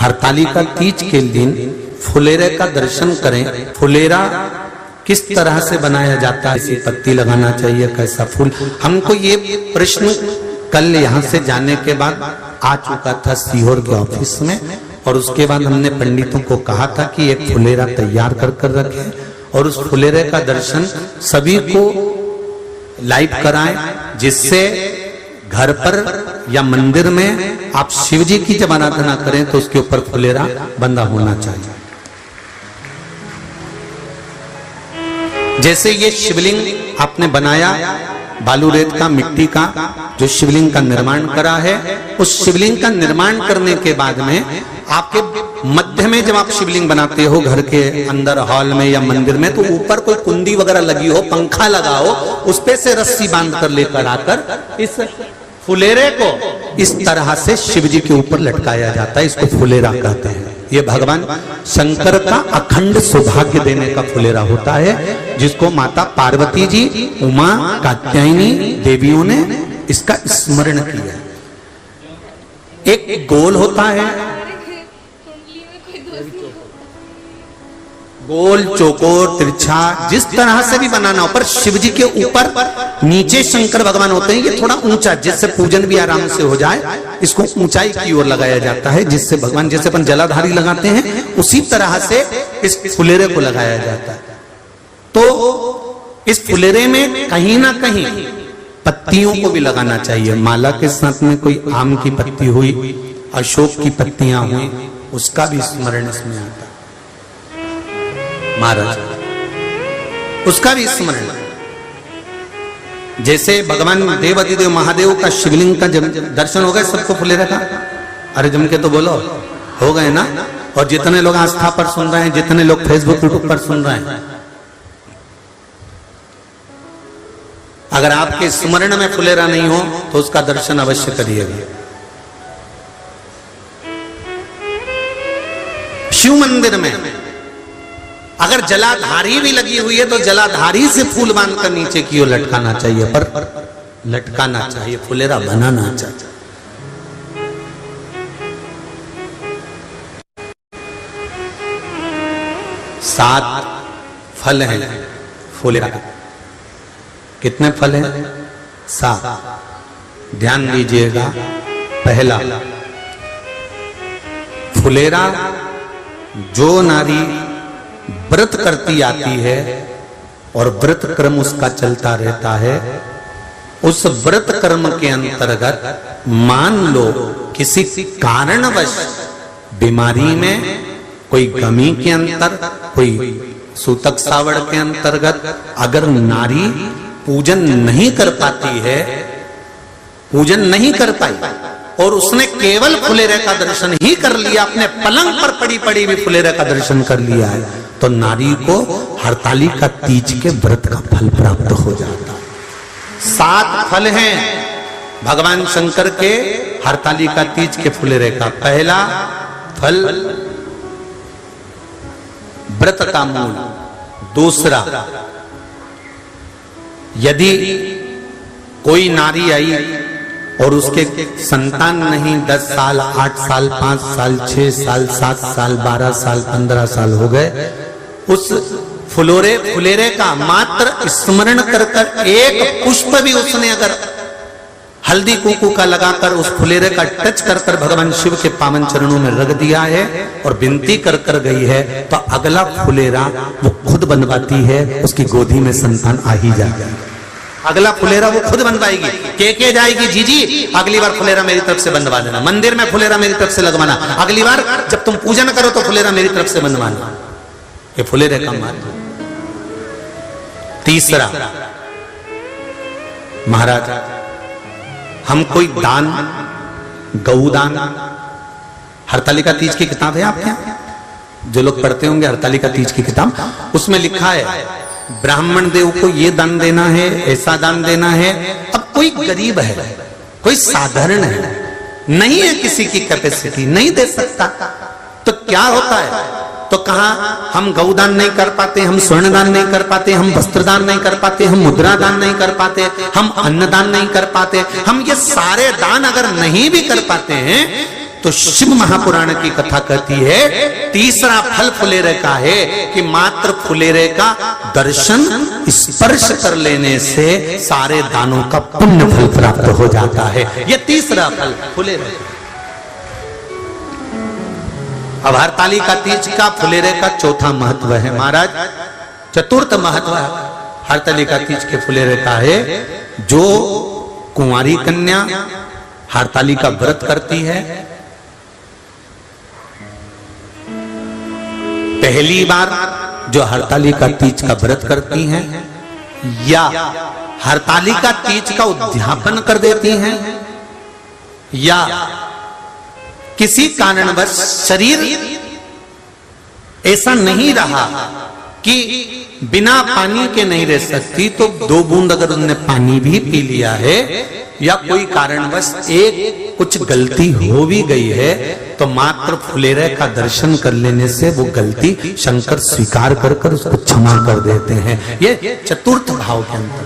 हरतालिका तीज के दिन फुलेरे का दर्शन करें। फुलेरा किस तरह से बनाया जाता है, इसी पत्ती लगाना चाहिए, कैसा फूल, हमको ये प्रश्न कल यहाँ से जाने के बाद आ चुका था सीहोर के ऑफिस में। और उसके बाद हमने पंडितों को कहा था कि एक फुलेरा तैयार कर कर रखें और उस फुलेरे का दर्शन सभी को लाइव कराएं, जिससे घर पर या मंदिर में आप शिव जी की जब आराधना करें तो उसके ऊपर फुलेरा बंधा होना चाहिए। जैसे ये शिवलिंग आपने बनाया बालू रेत का, मिट्टी का, जो शिवलिंग का निर्माण करा है, उस शिवलिंग का निर्माण करने के बाद में आपके मध्य में जब आप शिवलिंग बनाते हो घर के अंदर हॉल में या मंदिर में, तो ऊपर कोई कुंडी वगैरह लगी हो, पंखा लगा हो, उस पे से रस्सी बांध कर लेकर आकर इस फुलेरे को इस तरह से शिव जी के ऊपर लटकाया जाता है। इसको फुलेरा कहते हैं। ये भगवान शंकर का अखंड सौभाग्य देने का फुलेरा होता है, जिसको माता पार्वती जी, उमा, कात्यायनी देवियों ने इसका स्मरण किया। एक गोल होता है, गोल, चौकोर, तिरछा, जिस तरह से भी बनाना हो, पर शिव जी के ऊपर नीचे शंकर भगवान होते हैं। ये थोड़ा ऊंचा, जिससे पूजन भी आराम से हो जाए, इसको ऊंचाई की ओर लगाया जाता है, जिससे भगवान, जैसे अपन जलाधारी लगाते हैं, उसी तरह से इस फुलेरे को लगाया जाता है। तो इस फुलेरे में कहीं ना कहीं पत्तियों को भी लगाना चाहिए। माला के साथ में कोई आम की पत्ती हुई, अशोक की पत्तियां हुई, उसका भी स्मरण इसमें आता है महाराज, उसका भी स्मरण। जैसे भगवान देवाधिदेव महादेव का शिवलिंग का जब दर्शन हो गए सबको फुलेरा का, अरे जम के तो बोलो, हो गए ना। और जितने लोग आस्था पर सुन रहे हैं, जितने लोग फेसबुक यूट्यूब पर सुन रहे हैं, अगर आपके स्मरण में फुलेरा नहीं हो तो उसका दर्शन अवश्य करिएगा। शिव मंदिर में अगर जलाधारी भी लगी हुई है तो जलाधारी से फूल बांधकर नीचे की ओर लटकाना चाहिए, पर लटकाना चाहिए, फुलेरा बनाना चाहिए। सात फल हैं फुलेरा के। कितने फल हैं? 7। ध्यान दीजिएगा। पहला, फुलेरा जो नारी व्रत करती आती है और व्रत कर्म उसका चलता रहता है, उस व्रत कर्म के अंतर्गत मान लो किसी कारणवश बीमारी में, कोई गमी के अंतर, कोई सूतक सावड़ के अंतर्गत अगर नारी पूजन नहीं कर पाती है, पूजन नहीं कर पाई और उसने केवल फुलेरे का दर्शन ही कर लिया, अपने पलंग पर पड़ी पड़ी भी फुलेरे का दर्शन कर लिया है, तो नारी को हरतालिका तीज के व्रत का फल प्राप्त हो जाता है। 7 फल हैं भगवान शंकर के हरतालिका तीज के फुलेरे का। पहला फल व्रत का मूल। दूसरा, यदि कोई नारी आई और उसके संतान नहीं, 10 साल, 8 साल, 5 साल, 6 साल, 7 साल, 12 साल, 15 साल हो गए, उस फुलेरे का मात्र स्मरण कर कर एक पुष्प भी उसने अगर हल्दी कुंकू का लगाकर उस फुलेरे का टच कर कर भगवान शिव के पावन चरणों में रख दिया है और विनती कर कर गई है, तो अगला फुलेरा वो खुद बनवाती है, उसकी गोदी में संतान आ ही जाएगा। अगला फुलेरा वो खुद बनवाएगी, के जाएगी, जी अगली बार फुलेरा मेरी तरफ से बनवा देना, मंदिर में फुलेरा मेरी तरफ से लगवाना, अगली बार जब तुम पूजन करो तो फुलेरा मेरी तरफ से बनवाना। ये फुलेरे का महत्व। तीसरा, महाराज हम कोई दान, गौदान, हरतालिका तीज की किताब है आपके यहाँ, जो लोग पढ़ते होंगे हरतालिका तीज की किताब, उसमें लिखा है ब्राह्मण देव को ये दान देना है, ऐसा दान देना है। अब कोई गरीब है, कोई साधारण है, नहीं है किसी की कैपेसिटी, नहीं दे सकता, तो क्या होता है? तो कहा हम गौदान नहीं कर पाते, हम स्वर्ण दान नहीं कर पाते, हम वस्त्र दान नहीं कर पाते, हम मुद्रा दान नहीं कर पाते, हम अन्न दान नहीं कर पाते। हम ये सारे दान अगर नहीं भी कर पाते हैं तो शिव महापुराण की कथा कहती है तीसरा फल फुलेरे का है कि मात्र फुलेरे का दर्शन स्पर्श कर लेने से सारे दानों का पुण्य फल प्राप्त हो जाता है। यह तीसरा फल फुलेरे। अब हरतालिका तीज का फुलेरे का चौथा महत्व है महाराज। चतुर्थ महत्व हरतालिका तीज के फुलेरे का है जो कुंवारी कन्या हरतालिका व्रत करती है, पहली बार जो हरतालिका तीज का व्रत करती हैं या हरतालिका तीज का उद्यापन कर देती हैं या किसी कारणवश शरीर ऐसा नहीं रहा कि बिना पानी के नहीं रह सकती, तो 2 बूंद अगर उन्होंने पानी भी पी लिया है या कोई कारणवश एक कुछ गलती हो भी गई है तो मात्र फुलेरे का दर्शन कर लेने से वो गलती शंकर स्वीकार कर उसको क्षमा कर देते हैं। ये चतुर्थ भाव के अंतर।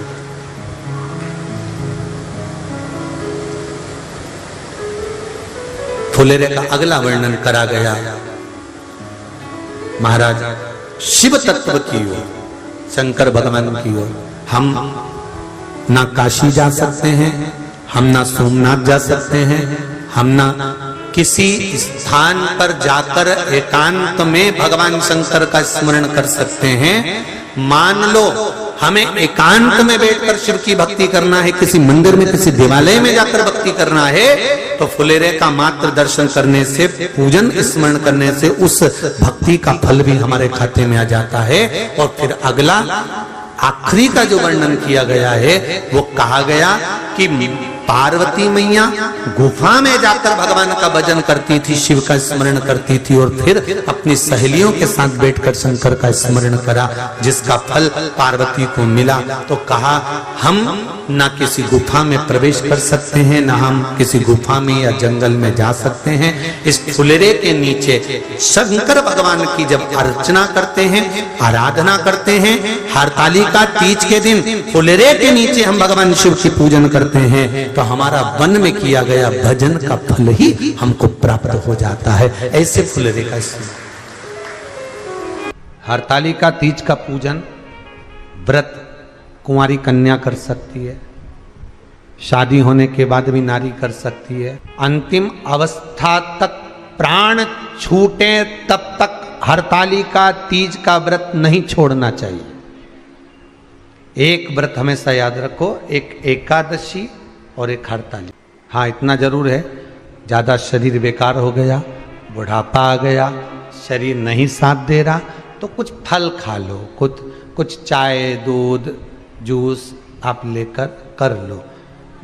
फुलेरे का अगला वर्णन करा गया महाराज शिव तत्व की ओर, शंकर भगवान की ओर। हम ना काशी जा सकते हैं, हम ना सोमनाथ जा सकते हैं, हम ना किसी स्थान पर जाकर एकांत में भगवान शंकर का स्मरण कर सकते हैं। मान लो हमें एकांत में बैठकर शिव की भक्ति करना है, किसी मंदिर में किसी देवालय में जाकर भक्ति करना है, तो फुलेरे का मात्र दर्शन करने से, पूजन स्मरण करने से उस भक्ति का फल भी हमारे खाते में आ जाता है। और फिर अगला आखिरी का जो वर्णन किया गया है वो कहा गया कि पार्वती मैया गुफा में जाकर भगवान का भजन करती थी, शिव का स्मरण करती थी और फिर अपनी सहेलियों के साथ बैठकर शंकर का स्मरण करा, जिसका फल पार्वती को मिला। तो कहा हम ना किसी गुफा में प्रवेश कर सकते हैं, ना हम किसी गुफा में या जंगल में जा सकते हैं। इस फुलेरे के नीचे शंकर भगवान की जब अर्चना करते हैं, आराधना करते हैं, हरतालिका तीज के दिन फुलेरे के नीचे हम भगवान शिव की पूजन करते हैं, तो हमारा वन में किया गया भजन का फल ही हमको प्राप्त हो जाता है। ऐसे फुलेरे का हरतालिका तीज का पूजन व्रत कुंवारी कन्या कर सकती है, शादी होने के बाद भी नारी कर सकती है। अंतिम अवस्था तक प्राण छूटे तब तक हरतालिका तीज का व्रत नहीं छोड़ना चाहिए। एक व्रत हमेशा याद रखो, एक एकादशी और एक हरतालिका। हाँ इतना जरूर है, ज्यादा शरीर बेकार हो गया, बुढ़ापा आ गया, शरीर नहीं साथ दे रहा, तो कुछ फल खा लो, कुछ चाय दूध जूस आप लेकर कर लो।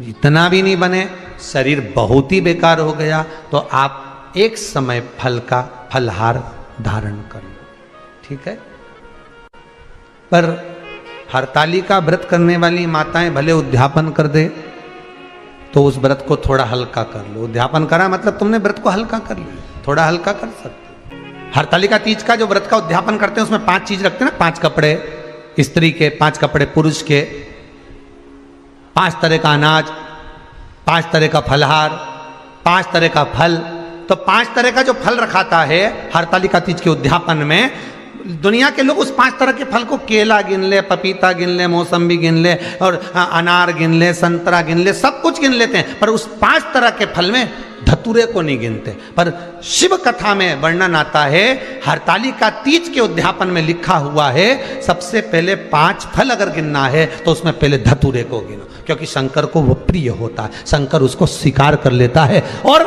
इतना भी नहीं बने, शरीर बहुत ही बेकार हो गया, तो आप एक समय फल का फलहार धारण कर लो, ठीक है। पर हरतालिका व्रत करने वाली माताएं भले उद्यापन कर दे तो उस व्रत को थोड़ा हल्का कर लो। उद्यापन करा मतलब तुमने व्रत को हल्का कर लिया, थोड़ा हल्का कर सकते। हरतालिका तीज का जो व्रत का उद्यापन करते हैं उसमें 5 चीज रखते हैं ना, 5 कपड़े स्त्री के, 5 कपड़े पुरुष के, 5 तरह का अनाज, 5 तरह का फलहार, 5 तरह का फल। तो 5 तरह का जो फल रखाता है हरतालिका तीज के उद्यापन में, दुनिया के लोग उस 5 तरह के फल को केला गिन ले, पपीता गिन ले, मौसम्बी गिन ले और अनार गिन ले, संतरा गिन ले, सब कुछ गिन लेते हैं, पर उस 5 तरह के फल में धतूरे को नहीं गिनते। पर शिव कथा में वर्णन आता है, हरतालिका तीज के उद्यापन में लिखा हुआ है सबसे पहले 5 फल अगर गिनना है तो उसमें पहले धतूरे को गिनो, क्योंकि शंकर को वो प्रिय होता है, शंकर उसको स्वीकार कर लेता है। और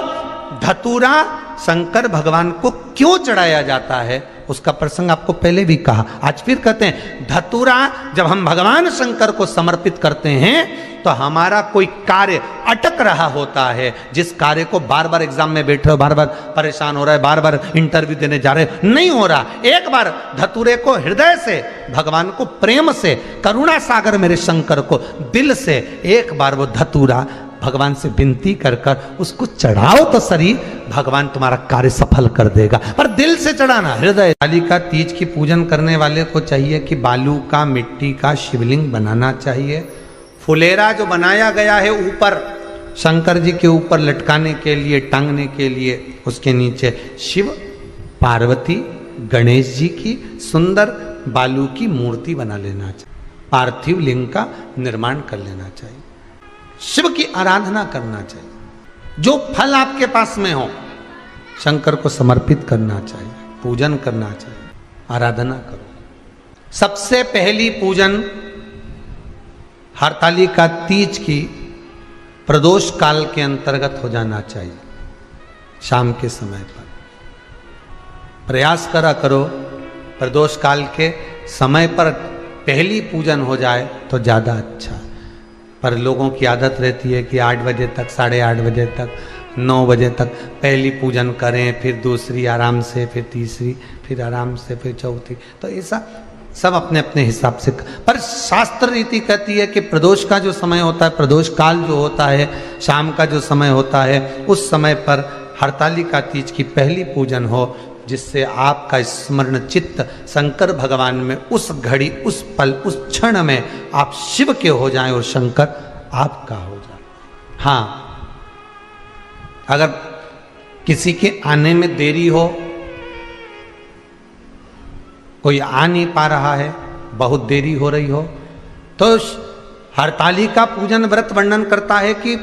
धतूरा शंकर भगवान को क्यों चढ़ाया जाता है उसका प्रसंग आपको पहले भी कहा, आज फिर कहते हैं। धतूरा जब हम भगवान शंकर को समर्पित करते हैं तो हमारा कोई कार्य अटक रहा होता है, जिस कार्य को बार बार एग्जाम में बैठ रहे हो, बार बार परेशान हो रहा है, बार बार इंटरव्यू देने जा रहे हो, नहीं हो रहा, एक बार धतूरे को हृदय से भगवान को प्रेम से, करुणा सागर मेरे शंकर को दिल से एक बार वो धतूरा भगवान से विनती कर कर उसको चढ़ाओ तो सही, भगवान तुम्हारा कार्य सफल कर देगा। पर दिल से चढ़ाना, हृदय। हरतालिका तीज की पूजन करने वाले को चाहिए कि बालू का, मिट्टी का शिवलिंग बनाना चाहिए। फुलेरा जो बनाया गया है ऊपर शंकर जी के ऊपर लटकाने के लिए, टांगने के लिए उसके नीचे शिव, पार्वती, गणेश जी की सुंदर बालू की मूर्ति बना लेना चाहिए, पार्थिव लिंग का निर्माण कर लेना चाहिए, शिव की आराधना करना चाहिए, जो फल आपके पास में हो शंकर को समर्पित करना चाहिए, पूजन करना चाहिए, आराधना करो। सबसे पहली पूजन हरतालिका तीज की प्रदोष काल के अंतर्गत हो जाना चाहिए, शाम के समय पर। प्रयास करा करो प्रदोष काल के समय पर पहली पूजन हो जाए तो ज़्यादा अच्छा। पर लोगों की आदत रहती है कि 8 बजे तक, 8:30 बजे तक, 9 बजे तक पहली पूजन करें, फिर दूसरी आराम से, फिर तीसरी, फिर आराम से, फिर चौथी। तो ऐसा सब अपने अपने हिसाब से। पर शास्त्र रीति कहती है कि प्रदोष का जो समय होता है, प्रदोष काल जो होता है, शाम का जो समय होता है, उस समय पर हरतालिका तीज की पहली पूजन हो, जिससे आपका स्मरण चित्त शंकर भगवान में उस घड़ी, उस पल, उस क्षण में आप शिव के हो जाएं और शंकर आपका हो जाए। हाँ, अगर किसी के आने में देरी हो, कोई आ नहीं पा रहा है, बहुत देरी हो रही हो, तो हरतालिका पूजन व्रत वर्णन करता है कि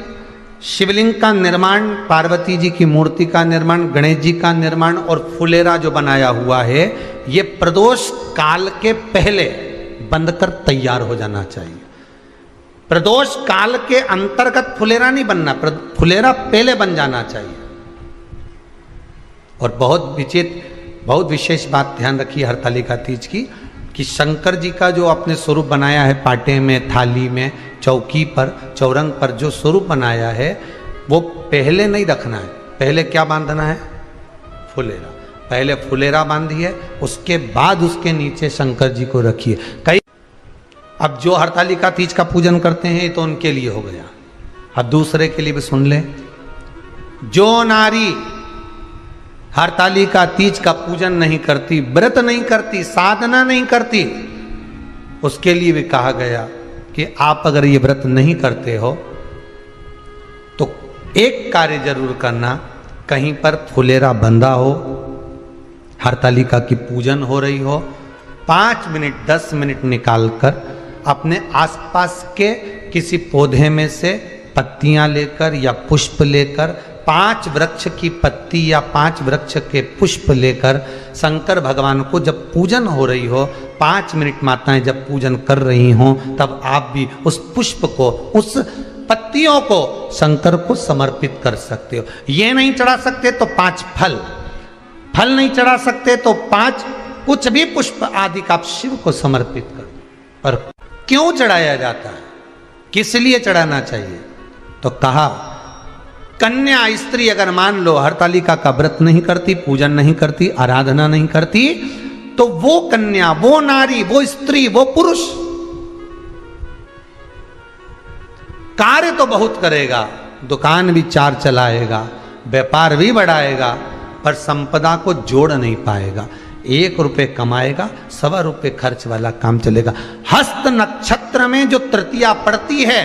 शिवलिंग का निर्माण, पार्वती जी की मूर्ति का निर्माण, गणेश जी का निर्माण और फुलेरा जो बनाया हुआ है, ये प्रदोष काल के पहले बनकर तैयार हो जाना चाहिए। प्रदोष काल के अंतर्गत फुलेरा नहीं बनना, फुलेरा पहले बन जाना चाहिए। और बहुत विशेष बात ध्यान रखिए हरतालिका तीज की, कि शंकर जी का जो आपने स्वरूप बनाया है, पाटे में, थाली में, चौकी पर, चौरंग पर जो स्वरूप बनाया है, वो पहले नहीं रखना है। पहले क्या बांधना है? फुलेरा। पहले फुलेरा बांधिए, उसके बाद उसके नीचे शंकर जी को रखिए। कई अब जो हरतालिका तीज का पूजन करते हैं, ये तो उनके लिए हो गया। अब दूसरे के लिए भी सुन लें। जो नारी हरतालिका तीज का पूजन नहीं करती, व्रत नहीं करती, साधना नहीं करती, उसके लिए भी कहा गया कि आप अगर ये व्रत नहीं करते हो तो एक कार्य जरूर करना, कहीं पर फुलेरा बंधा हो, हरतालिका की पूजन हो रही हो, 5 मिनट 10 मिनट निकालकर अपने आसपास के किसी पौधे में से पत्तियां लेकर या पुष्प लेकर, 5 वृक्ष की पत्ती या 5 वृक्ष के पुष्प लेकर शंकर भगवान को जब पूजन हो रही हो, 5 मिनट माताएं जब पूजन कर रही हों, तब आप भी उस पुष्प को, उस पत्तियों को शंकर को समर्पित कर सकते हो। ये नहीं चढ़ा सकते तो 5 फल नहीं चढ़ा सकते तो 5 कुछ भी पुष्प आदि का आप शिव को समर्पित कर। पर क्यों चढ़ाया जाता है, किस लिए चढ़ाना चाहिए? तो कहा कन्या स्त्री अगर मान लो हरतालिका का व्रत नहीं करती, पूजन नहीं करती, आराधना नहीं करती, तो वो कन्या, वो नारी, वो स्त्री, वो पुरुष कार्य तो बहुत करेगा, दुकान भी 4 चलाएगा, व्यापार भी बढ़ाएगा, पर संपदा को जोड़ नहीं पाएगा। 1 रुपये कमाएगा, 1.25 रुपये खर्च वाला काम चलेगा। हस्त नक्षत्र में जो तृतीया पड़ती है,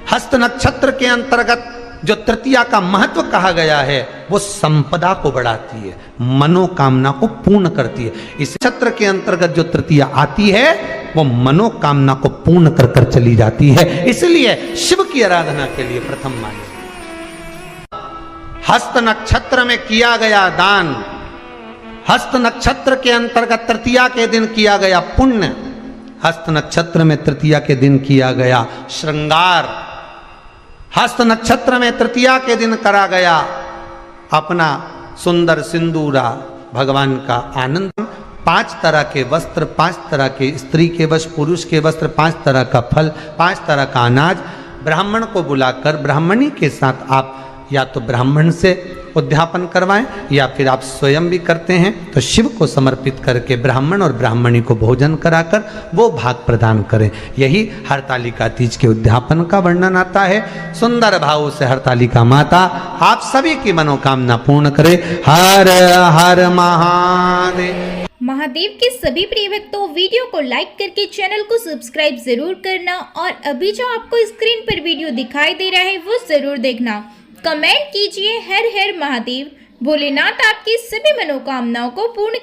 हस्त नक्षत्र के अंतर्गत जो तृतीया का महत्व कहा गया है, वो संपदा को बढ़ाती है, मनोकामना को पूर्ण करती है। इस नक्षत्र के अंतर्गत जो तृतीया आती है, वो मनोकामना को पूर्ण कर कर चली जाती है। इसलिए शिव की आराधना के लिए प्रथम मान्य। हस्त नक्षत्र में किया गया दान, हस्त नक्षत्र के अंतर्गत तृतीया के दिन किया गया पुण्य, हस्त नक्षत्र में तृतीया के दिन किया गया श्रृंगार, हस्त नक्षत्र में तृतीया के दिन करा गया अपना सुंदर सिंदूरा, भगवान का आनंद, 5 तरह के वस्त्र, 5 तरह के स्त्री के वस्त्र, पुरुष के वस्त्र, 5 तरह का फल, 5 तरह का अनाज, ब्राह्मण को बुलाकर ब्राह्मणी के साथ आप या तो ब्राह्मण से उद्यापन करवाएं या फिर आप स्वयं भी करते हैं, तो शिव को समर्पित करके ब्राह्मण और ब्राह्मणी को भोजन कराकर वो भाग प्रदान करें। यही हरतालिका तीज के उद्यापन का वर्णन आता है। सुंदर भाव से हरतालिका माता आप सभी की मनोकामना पूर्ण करे। हर हर महादेव। महादेव के सभी प्रिय भक्तों, वीडियो को लाइक करके चैनल को सब्सक्राइब जरूर करना और अभी जो आपको स्क्रीन पर वीडियो दिखाई दे रहा है वो जरूर देखना। कमेंट कीजिए हर हर महादेव। भोलेनाथ आपकी सभी मनोकामनाओं को पूर्ण